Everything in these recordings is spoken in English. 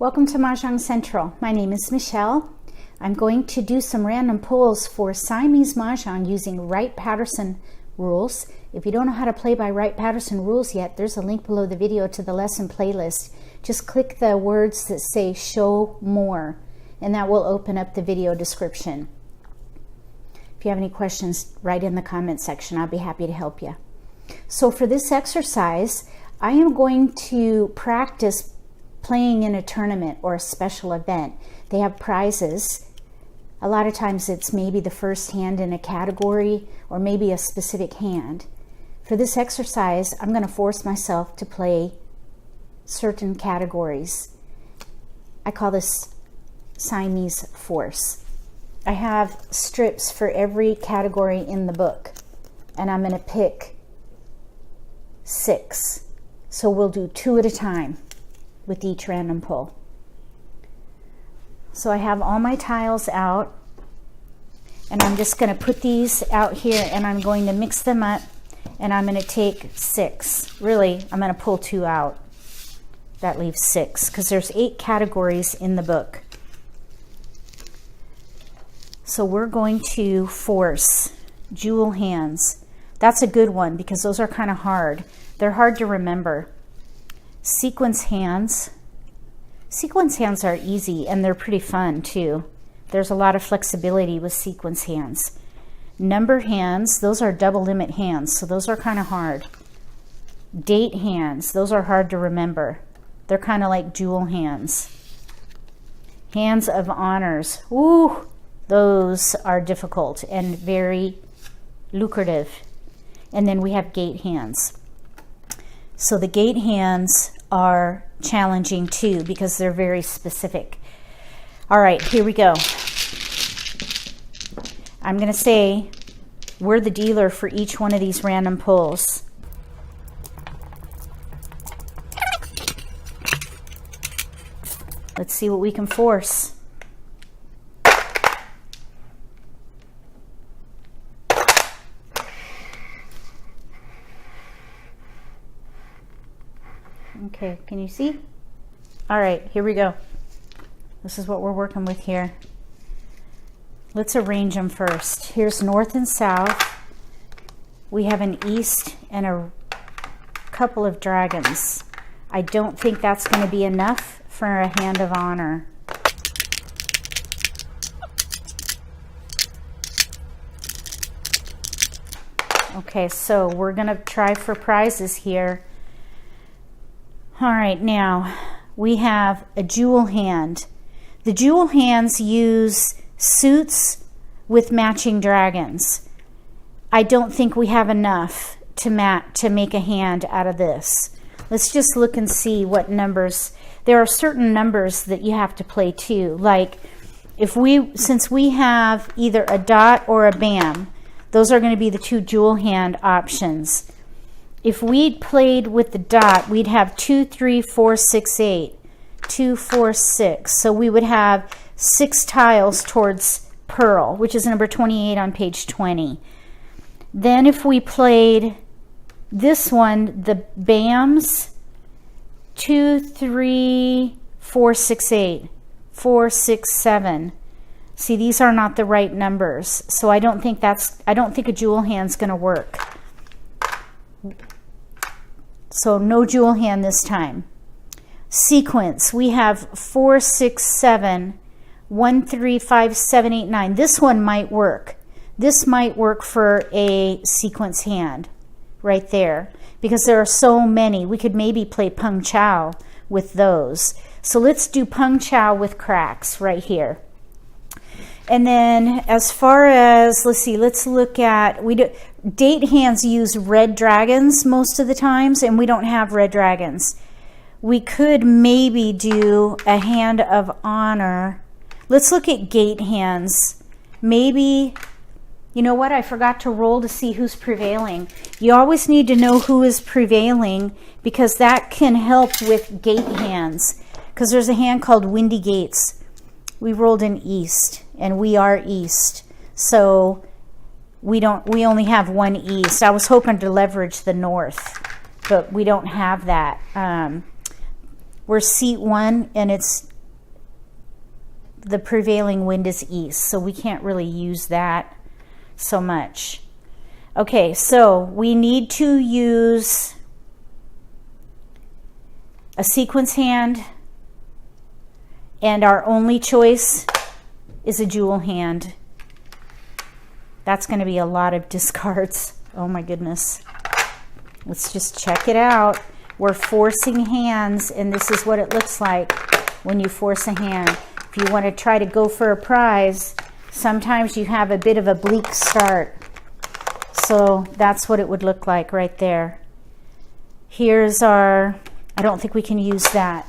Welcome to Mah Jongg Central. My name is Michelle. I'm going to do some random pulls for Siamese Mah Jongg using Wright-Patterson rules. If you don't know how to play by Wright-Patterson rules yet, there's a link below the video to the lesson playlist. Just click the words that say show more, and that will open up the video description. If you have any questions, write in the comment section. I'll be happy to help you. So for this exercise, I am going to practice playing in a tournament or a special event. They have prizes. A lot of times it's maybe the first hand in a category or maybe a specific hand. For this exercise, I'm going to force myself to play certain categories. I call this Siamese Force. I have strips for every category in the book, and I'm going to pick 6. So we'll do 2 at a time with each random pull. So I have all my tiles out, and I'm just going to put these out here, and I'm going to mix them up, and I'm going to take 6. Really, I'm going to pull 2 out. That leaves 6 because there's 8 categories in the book. So we're going to force jewel hands. That's a good one because those are kind of hard. They're hard to remember. Sequence hands. Sequence hands are easy and they're pretty fun too. There's a lot of flexibility with sequence hands. Number hands, those are double limit hands, so those are kind of hard. Date hands, those are hard to remember. They're kind of like jewel hands. Hands of honors, ooh, those are difficult and very lucrative. And then we have gate hands. So the gate hands are challenging too because they're very specific. All right, here we go. I'm going to say we're the dealer for each one of these random pulls. Let's see what we can force. Okay, can you see? All right, here we go. This is what we're working with here. Let's arrange them first. Here's north and south. We have an east and a couple of dragons. I don't think that's going to be enough for a hand of honor. Okay, so we're going to try for prizes here. All right, now we have a jewel hand. The jewel hands use suits with matching dragons. I don't think we have enough to make a hand out of this. Let's just look and see what numbers. There are certain numbers that you have to play too. Like since we have either a dot or a bam, those are going to be the 2 jewel hand options. If we'd played with the dot, we'd have 2, 3, 4, 6, 8. 2, 4, 6. So we would have 6 tiles towards pearl, which is number 28 on page 20. Then if we played this one, the BAMs, 2, 3, 4, 6, 8. 4, 6, 7. See, these are not the right numbers. So I don't think a jewel hand's going to work. So no jewel hand this time. Sequence, we have 4, 6, 7, 1, 3, 5, 7, 8, 9. This one might work. This might work for a sequence hand right there because there are so many. We could maybe play Peng Chao with those. So let's do Peng Chao with cracks right here. And then as far as, let's look at, date hands use red dragons most of the times, and we don't have red dragons. We could maybe do a hand of honor. Let's look at gate hands. Maybe, you know what, I forgot to roll to see who's prevailing. You always need to know who is prevailing because that can help with gate hands. Because there's a hand called Windy Gates. We rolled an east, and we are east. So we only have 1 east. I was hoping to leverage the north, but we don't have that. We're seat 1 and it's the prevailing wind is east, so we can't really use that so much. Okay, so we need to use a sequence hand, and our only choice is a jewel hand. That's going to be a lot of discards. Oh my goodness. Let's just check it out. We're forcing hands, and this is what it looks like when you force a hand. If you want to try to go for a prize, sometimes you have a bit of a bleak start. So that's what it would look like right there. Here's our, I don't think we can use that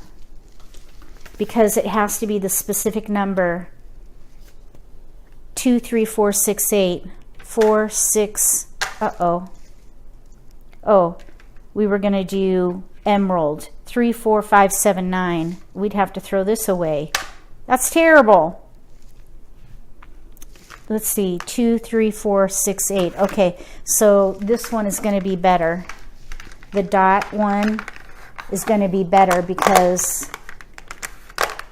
because it has to be the specific number. 2, 3, 4, 6, 8. 4, 6, oh, we were going to do emerald. 3, 4, 5, 7, 9. We'd have to throw this away. That's terrible. Let's see, 2, 3, 4, 6, 8. Okay, so this one is going to be better. The dot one is going to be better because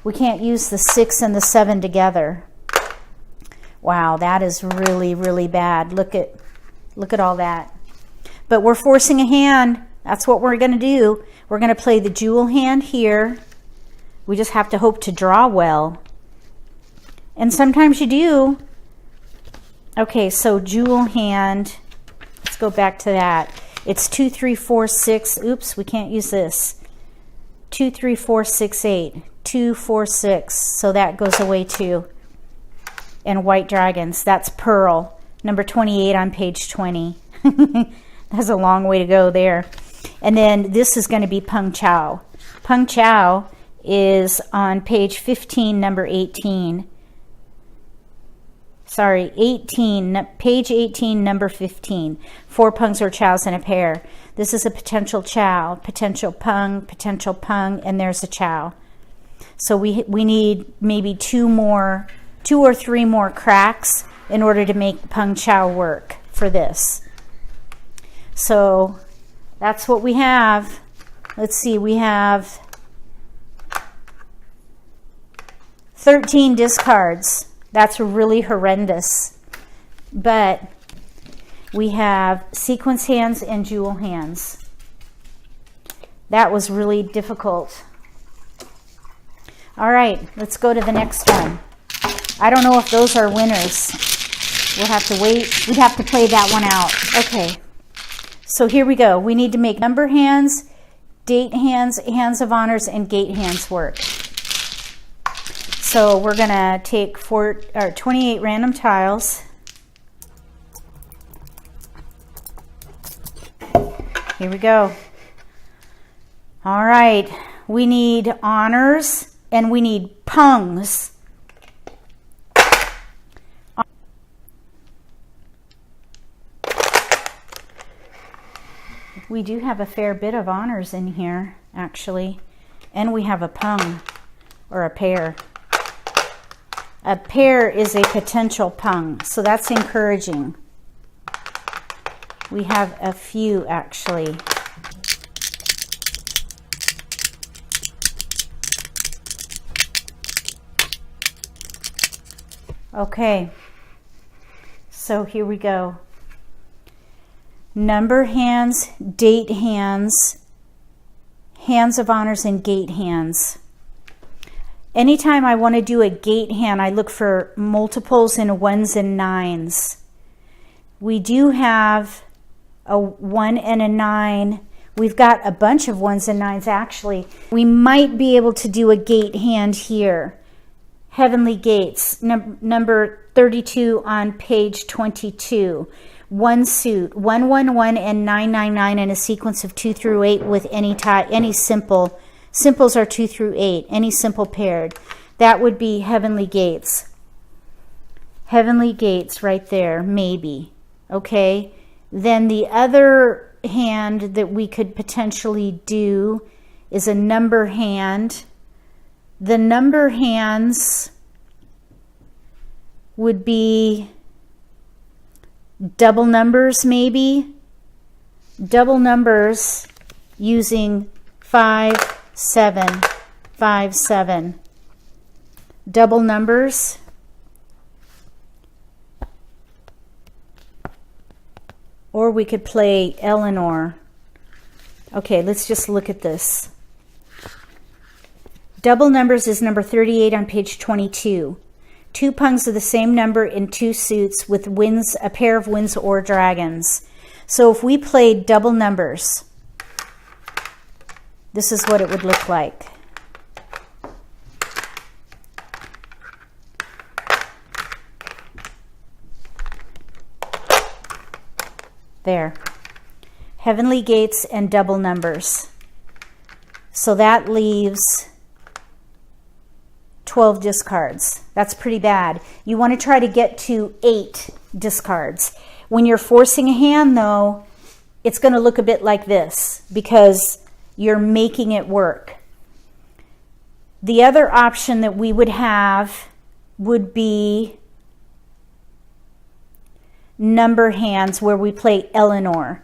we can't use the 6 and the 7 together. Wow, that is really, really bad. Look at all that. But we're forcing a hand. That's what we're going to do. We're going to play the jewel hand here. We just have to hope to draw well. And sometimes you do. Okay, so jewel hand. Let's go back to that. It's 2, 3, 4, 6. Oops, we can't use this. 2, 3, 4, 6, 8. 2, 4, 6. So that goes away too. And white dragons. That's pearl. Number 28 on page 20. That's a long way to go there. And then this is going to be Peng Chao. Peng Chao is on page 15, number 18. Sorry, 18, page 18, number 15. 4 pungs or chows in a pair. This is a potential chow, potential pung, and there's a chow. So we need maybe 2 or 3 more cracks in order to make Peng Chao work for this. So that's what we have. Let's see, we have 13 discards. That's really horrendous. But we have sequence hands and jewel hands. That was really difficult. All right, let's go to the next one. I don't know if those are winners. We'll have to wait. We'd have to play that one out. Okay, so here we go. We need to make number hands, date hands, hands of honors, and gate hands work. So we're going to take 28 random tiles. Here we go. All right, we need honors and we need pungs. We do have a fair bit of honors in here, actually. And we have a pung, or a pair. A pair is a potential pung, so that's encouraging. We have a few, actually. Okay, so here we go. Number hands, date hands, hands of honors, and gate hands. Anytime I want to do a gate hand, I look for multiples in 1s and 9s. We do have a 1 and a 9. We've got a bunch of 1s and 9s, actually. We might be able to do a gate hand here. Heavenly Gates, number 32 on page 22. 1 suit, 111 and 999 in a sequence of 2 through 8 with any simple. Simples are 2 through 8, any simple paired. That would be Heavenly Gates. Heavenly Gates right there, maybe. Okay, then the other hand that we could potentially do is a number hand. The number hands would be double numbers, maybe. Double numbers using 5, 7, 5, 7. Double numbers. Or we could play Eleanor. Okay, let's just look at this. Double numbers is number 38 on page 22. 2 pungs of the same number in 2 suits with winds, a pair of winds or dragons. So if we played double numbers, this is what it would look like. There. Heavenly gates and double numbers. So that leaves 12 discards. That's pretty bad. You want to try to get to 8 discards. When you're forcing a hand, though, it's going to look a bit like this because you're making it work. The other option that we would have would be number hands where we play Eleanor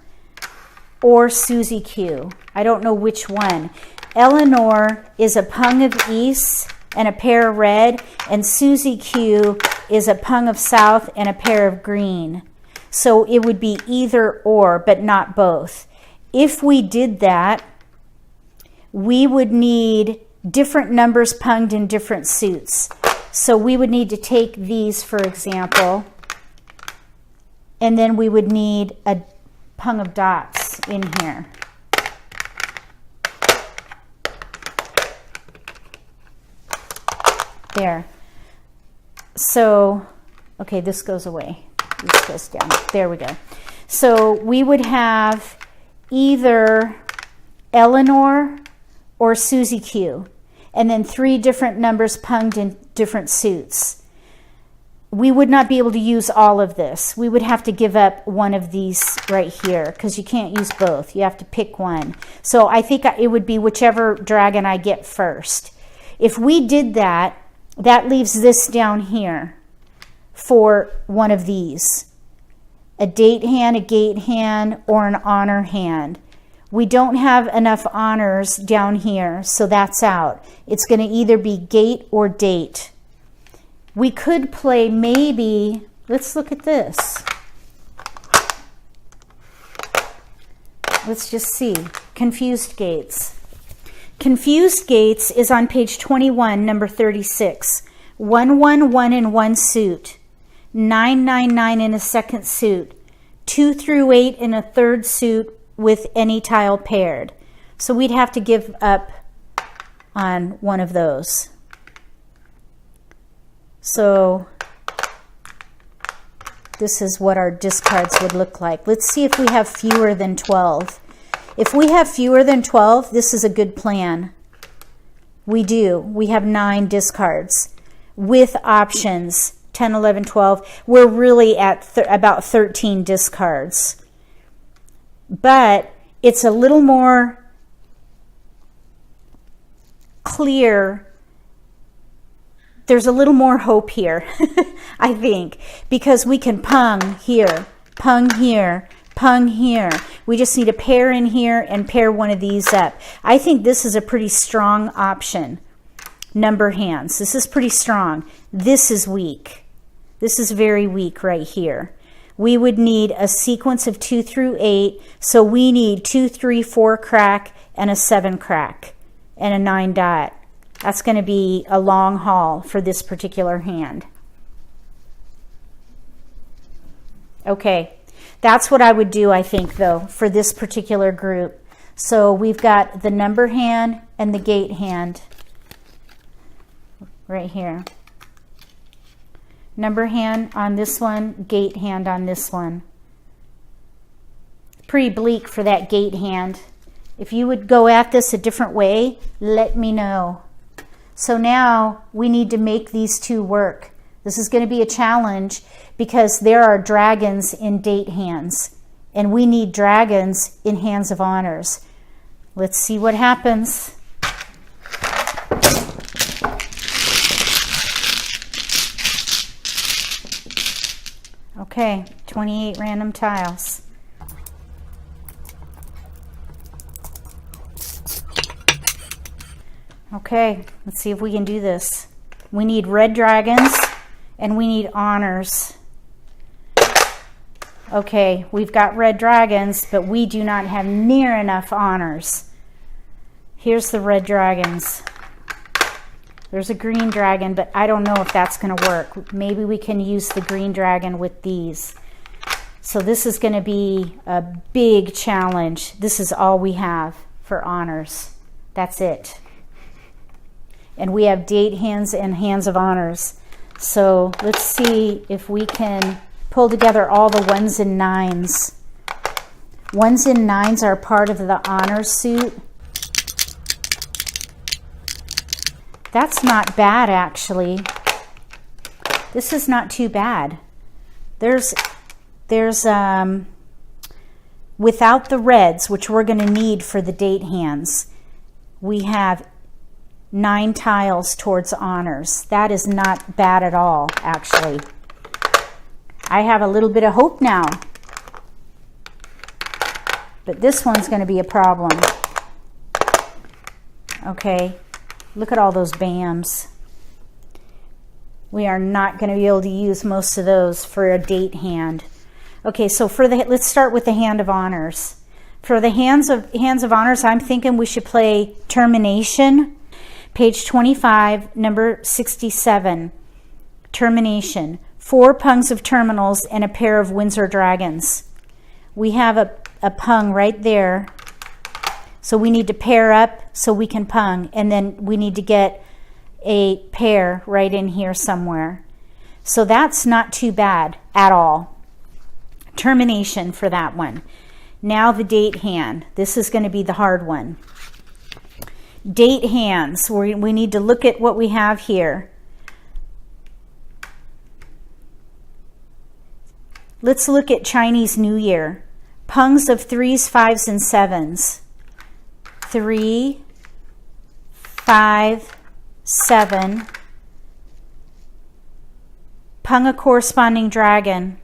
or Susie Q. I don't know which one. Eleanor is a pung of East and a pair of red, and Susie Q is a pung of South and a pair of green. So it would be either or, but not both. If we did that, we would need different numbers punged in different suits. So we would need to take these, for example, and then we would need a pung of dots in here. There. So, okay, this goes away. This goes down. There we go. So we would have either Eleanor or Susie Q, and then 3 different numbers punged in different suits. We would not be able to use all of this. We would have to give up one of these right here because you can't use both. You have to pick one. So I think it would be whichever dragon I get first. If we did that, that leaves this down here for one of these. A date hand, a gate hand, or an honor hand. We don't have enough honors down here, so that's out. It's going to either be gate or date. We could play maybe, let's look at this. Let's just see. Confused gates. Confused gates is on page 21, number 36. 1, 1, 1 in one suit. 9, 9, 9 in a second suit. 2 through 8 in a third suit with any tile paired. So we'd have to give up on one of those. So this is what our discards would look like. Let's see if we have fewer than 12. If we have fewer than 12, this is a good plan. We do. We have 9 discards with options, 10, 11, 12. We're really at about 13 discards. But it's a little more clear. There's a little more hope here, I think, because we can pung here, pung here, pung here. We just need a pair in here and pair one of these up. I think this is a pretty strong option. Number hands. This is pretty strong. This is weak. This is very weak right here. We would need a sequence of 2 through 8. So we need 2, 3, 4 crack and a 7 crack and a 9 dot. That's going to be a long haul for this particular hand. Okay. That's what I would do, I think, though, for this particular group. So we've got the number hand and the gate hand right here. Number hand on this one, gate hand on this one. Pretty bleak for that gate hand. If you would go at this a different way, let me know. So now we need to make these two work. This is going to be a challenge because there are dragons in date hands, and we need dragons in hands of honors. Let's see what happens. Okay, 28 random tiles. Okay, let's see if we can do this. We need red dragons and we need honors. Okay, we've got red dragons, but we do not have near enough honors. Here's the red dragons. There's a green dragon, but I don't know if that's going to work. Maybe we can use the green dragon with these. So this is going to be a big challenge. This is all we have for honors. That's it. And we have date hands and hands of honors. So let's see if we can pull together all the ones and nines. Ones and nines are part of the honors suit. That's not bad, actually. This is not too bad. There's without the reds, which we're going to need for the date hands, we have 9 tiles towards honors. That is not bad at all, actually. I have a little bit of hope now. But this one's going to be a problem. Okay, look at all those BAMs. We are not going to be able to use most of those for a date hand. Okay, so let's start with the hand of honors. For the hands of honors, I'm thinking we should play termination. Page 25, number 67. Termination. 4 pungs of terminals and a pair of Windsor dragons. We have a pung right there. So we need to pair up so we can pung. And then we need to get a pair right in here somewhere. So that's not too bad at all. Termination for that one. Now the date hand. This is going to be the hard one. Date hands. We need to look at what we have here. Let's look at Chinese New Year. Pungs of 3s, 5s, and 7s. 3, 5, 7. Pung a corresponding dragon.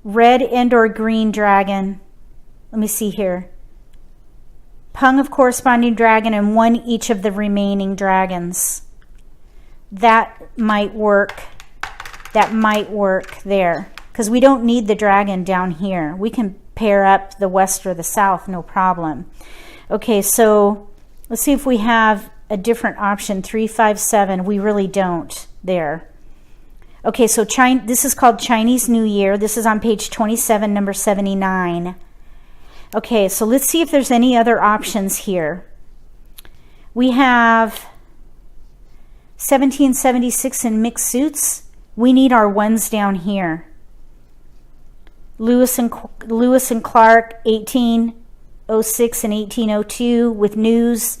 Red and or green dragon. Let me see here. Pung of corresponding dragon and 1 each of the remaining dragons. That might work. That might work there. Because we don't need the dragon down here. We can pair up the west or the south, no problem. Okay, so let's see if we have a different option. 3, 5, 7. We really don't there. Okay, so this is called Chinese New Year. This is on page 27, number 79. Okay, so let's see if there's any other options here. We have 1776 in mixed suits. We need our ones down here. Lewis and Clark, 1806 and 1802 with news.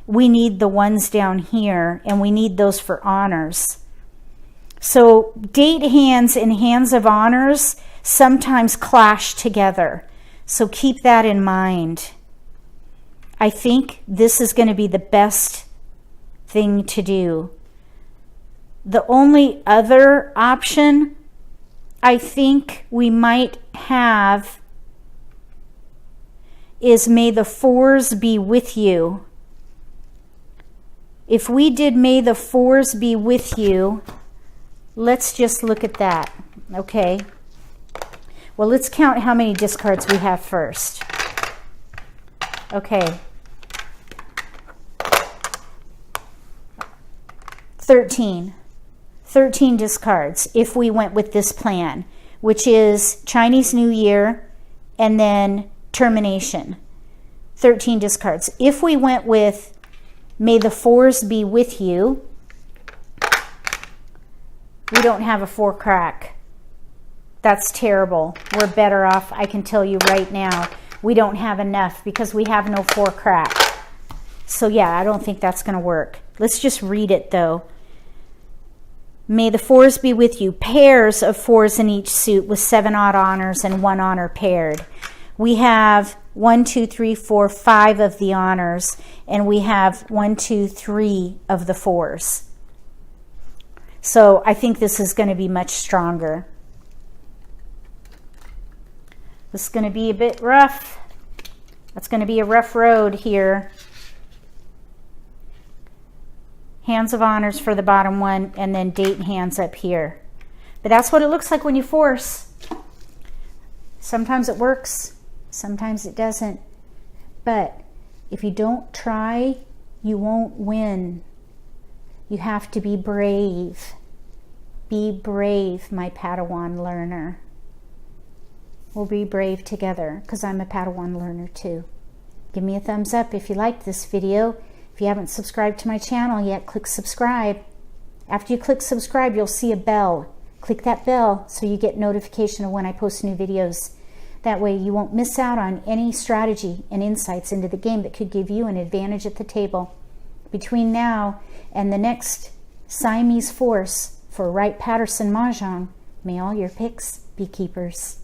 We need the ones down here, and we need those for honors. So date hands and hands of honors sometimes clash together. So keep that in mind. I think this is going to be the best thing to do. The only other option I think we might have is May the 4s be with you. If we did May the 4s be with you, let's just look at that. Okay. Well, let's count how many discards we have first. Okay. 13. 13 discards if we went with this plan, which is Chinese New Year and then termination. 13 discards. If we went with May the 4s be with you, we don't have a 4 crack. That's terrible. We're better off, I can tell you right now. We don't have enough because we have no 4 crack. So yeah, I don't think that's going to work. Let's just read it though. May the 4s be with you. Pairs of 4s in each suit with 7 odd honors and 1 honor paired. We have 1, 2, 3, 4, 5 of the honors, and we have 1, 2, 3 of the 4s. So I think this is going to be much stronger. This is going to be a bit rough. It's going to be a rough road here. Hands of honors for the bottom one, and then date hands up here. But that's what it looks like when you force. Sometimes it works, sometimes it doesn't. But if you don't try, you won't win. You have to be brave. Be brave, my Padawan learner. We'll be brave together, because I'm a Padawan learner too. Give me a thumbs up if you liked this video. If you haven't subscribed to my channel yet, click subscribe. After you click subscribe, you'll see a bell. Click that bell so you get notification of when I post new videos. That way you won't miss out on any strategy and insights into the game that could give you an advantage at the table. Between now and the next Siamese Force for Wright-Patterson Mah Jongg, may all your picks be keepers.